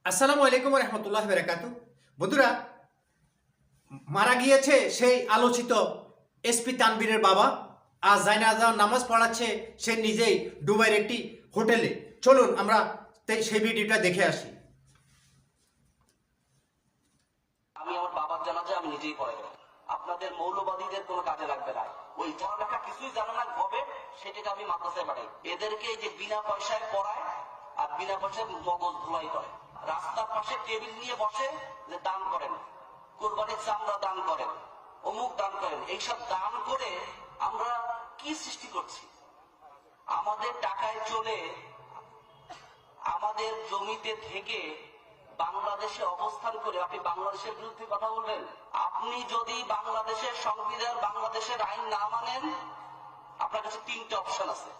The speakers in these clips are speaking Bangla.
আসসালামু আলাইকুম রহমতুল্লাহ বারাকাতু। বন্ধুরা, মারা গিয়েছে সেই আলোচিত এসপি তানভীরের বাবা। আজ জানাজা নামাজ পড়াচ্ছে সে নিজেই দুবাইয়ের একটি হোটেলে। চলুন আমরা সেই ভিডিওটা দেখে আসি। আমি আমার বাবার জানাজা আমি নিজেই পড়াই দেব। আপনাদের মৌলবাদীদের কোনো কাজে লাগবে না। ওই পড়ালেখা কিছুই জানে না হবে, সেটাকে আমি মাদ্রাসায় পাঠাই। এদেরকে এই যে বিনা পয়সায় পড়ায় আর বিনা পয়সায় মগজ ধোলাই করে। রাস্তার পাশে টেবিল নিয়ে বসে যে দান করেন, কোরবানির চামড়া দান করেন, অমুক দান করেন। এইসব দান করে আমরা কি সৃষ্টি করছি? আমাদের টাকায় চলে, আমাদের জমিতে থেকে বাংলাদেশে অবস্থান করে আপনি বাংলাদেশের বিরুদ্ধে কথা বলবেন? আপনি যদি বাংলাদেশের সংবিধান, বাংলাদেশের আইন না মানেন, আপনার কাছে তিনটে অপশন আছে।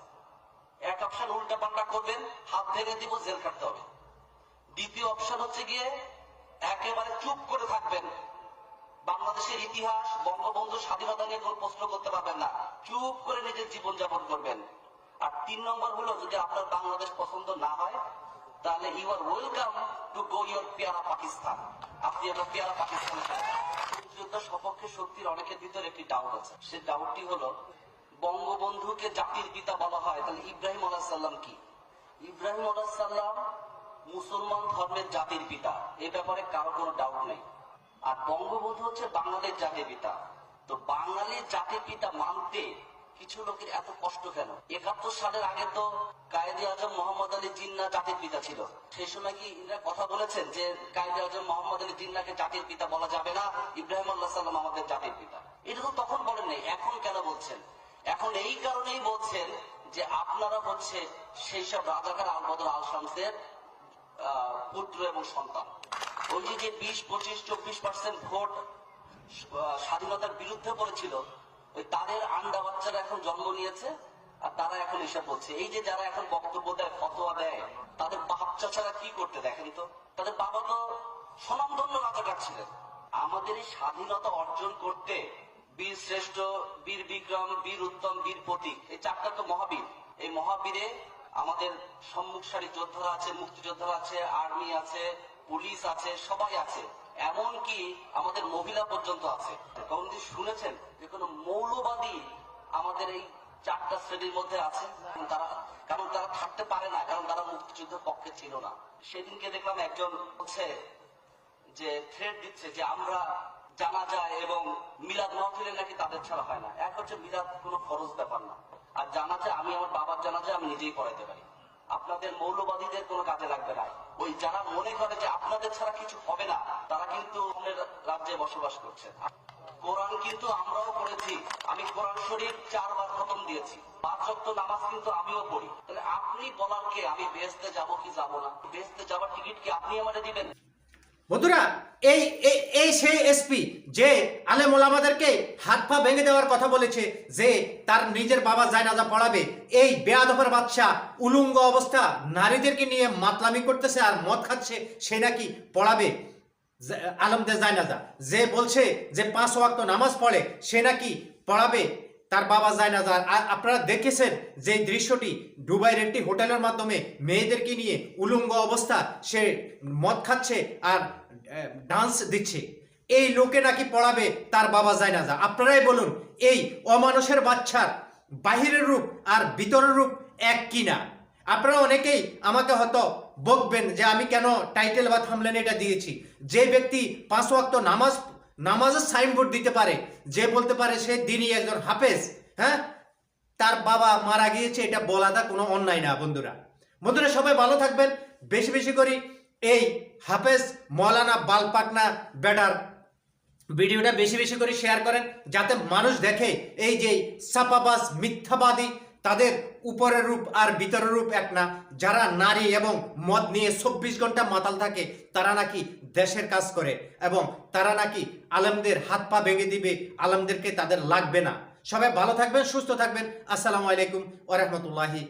এক অপশন উল্টা পাল্টা করবেন, হাত ভেঙে দিব, জেল কাটতে হবে। দ্বিতীয় অপশন হচ্ছে গিয়ে একেবারে চুপ করে থাকবেন, বাংলাদেশের ইতিহাস, বঙ্গবন্ধু স্বাধীনতা নিয়ে কোনো প্রশ্ন করতে পারবেন না, চুপ করে নিজের জীবন যাপন করবেন। আর 3 নম্বর হলো, যদি আপনার বাংলাদেশ পছন্দ না হয় তাহলে you are welcome to go your পেয়ারা পাকিস্তান। আপনি একটা পেয়ারা পাকিস্তান। মুক্তিযুদ্ধ সপক্ষে শক্তির অনেকের ভিতরে একটি ডাউট আছে। সে ডাউটটি হলো, বঙ্গবন্ধুকে জাতির পিতা বলা হয়, তাহলে ইব্রাহিম আলাইহিস সালাম কি? ইব্রাহিম আলাইহিস সালাম মুসলমান ধর্মের জাতির পিতা, এ ব্যাপারে কারো কোনো ডাউট নেই। আর বঙ্গবন্ধু হচ্ছে বাঙালির জাতির পিতা। তো বাঙালির জাতির পিতা মানতে কিছু লোকের এত কষ্ট কেন? 71 সালের আগে তো কায়েদে আজম মোহাম্মদ আলী জিন্নাহ জাতির পিতা ছিল। সেই সময় কি এরা কথা বলেছেন যে কায়েদে আজম মোহাম্মদ আলী জিন্নাহকে জাতির পিতা বলা যাবে না, ইব্রাহিম আলাইহিস সালাম আমাদের জাতির পিতা? এটা তো তখন বলেন নাই, এখন কেন বলছেন? এখন এই কারণেই বলছেন যে আপনারা হচ্ছে সেই সব রাজাকার আল বদর আল শামসের পুত্র এবং সন্তান। ওই যে 20, 25, 24% ভোট স্বাধীনতার বিরুদ্ধে পড়েছিল, ওই তাদের আন্ডা বাচ্চারা এখন জন্ম নিয়েছে আর তারা এখন এসব বলছে। এই যে যারা এখন বক্তব্য দেয়, ফতোয়া দেয়, তাদের বাচ্চা ছাড়া কি করতে দেখেন তো? তাদের বাবা তো স্বনামধন্য রাজাকার ছিলেন। আমাদের এই স্বাধীনতা অর্জন করতে বীর শ্রেষ্ঠ, বীর বিক্রম, বীর উত্তম, বীর প্রতীক, এই 4টা তো মহাবীর। এই মহাবীরে আমাদের সম্মুখ সারি যোদ্ধারা আছে, মুক্তিযোদ্ধারা আছে, আর্মি আছে, পুলিশ আছে, সবাই আছে। এমনকি আমাদের মহিলা পর্যন্ত আছে। কোনদিন শুনেছেন যে কোনো মৌলবাদী আমাদের এই 4টা শ্রেণীর মধ্যে আছে? কারণ তারা থাকতে পারে না, কারণ তারা মুক্তিযুদ্ধের পক্ষে ছিল না। সেদিনকে দেখলাম একজন হচ্ছে যে থ্রেট দিচ্ছে যে আমরা জানাজা এবং মিলাদ মাহফিলে নাকি তাদের ছাড়া হয় না। এক হচ্ছে মিলাদ কোনো ফরজ ব্যাপার না, আর জানাজা আমি আমার বাবার জানাজা আমি নিজেই পড়াইতে পারি। আপনাদের মৌলবাদীদের কোনো কাজে লাগবে না। ওই যারা মনে করে যে আপনাদের ছাড়া কিছু হবে না, তারা কিন্তু অন্যের রাজ্যে বসবাস করছে। কোরআন কিন্তু আমরাও পড়েছি। আমি কোরআন শরীফ 4 বার খতম দিয়েছি। 5 ওয়াক্ত নামাজ কিন্তু আমিও পড়ি। তাহলে আপনি বলার কে আমি বেহেশতে যাব কি যাব না? বেহেশতে যাওয়ার টিকিট কি আপনি আমারে দিবেন? বন্ধুরা, এই এই সেই এসপি যে আলেম ওলামাদেরকে হাত পা ভেঙে দেওয়ার কথা বলেছে, যে তার নিজের বাবা জানাজা পড়াবে, এই বেয়াদবের বাচ্চা উলঙ্গ অবস্থা নারীদেরকে নিয়ে মাতলামি করতেছে আর মদ খাচ্ছে, সে নাকি পড়াবে আলেমদের জানাজা। যে বলছে যে 5 ওয়াক্ত নামাজ পড়ে, সে নাকি পড়াবে তার বাবা জানাজা। আর আপনারা দেখেছেন যে দৃশ্যটি, দুবাইয়ের একটি হোটেলের মাধ্যমে মেয়েদেরকে নিয়ে উলঙ্গ অবস্থা সে মদ খাচ্ছে আর ডান্স দিচ্ছে। এই লোকে নাকি পড়াবে তার বাবা জানাজা। আপনারাই বলুন, এই অমানুষের বাচ্চার বাহিরের রূপ আর ভিতরের রূপ এক কিনা? আপনারা অনেকেই আমাকে হয়তো বকবেন যে আমি কেন টাইটেল বা থাম্বনেল এটা দিয়েছি। যে ব্যক্তি 5 ওয়াক্ত নামাজের সাইনবোর্ড দিতে পারে, যে বলতে পারে সে দিনই একজন হাফেজ, হ্যাঁ, তার বাবা মারা গিয়েছে, এটা বলাটা কোনো অন্যায় না। বন্ধুরা সবাই ভালো থাকবেন। বেশি বেশি করে এই হাফেজ মৌলানা বালপাকনা বেটার ভিডিওটা বেশি বেশি করে শেয়ার করেন, যাতে মানুষ দেখে এই যে সাপাবাজ মিথ্যাবাদী, তাদের উপরের রূপ আর ভিতরের রূপ এক না। যারা নারী এবং মদ নিয়ে 24 ঘন্টা মাতাল থাকে, তারা নাকি দেশের কাজ করে এবং তারা নাকি আলেমদের হাত পা ভেঙে দিবে, আলেমদেরকে তাদের লাগবে না। সবাই ভালো থাকবেন, সুস্থ থাকবেন। আসসালামু আলাইকুম ওয়া রাহমাতুল্লাহি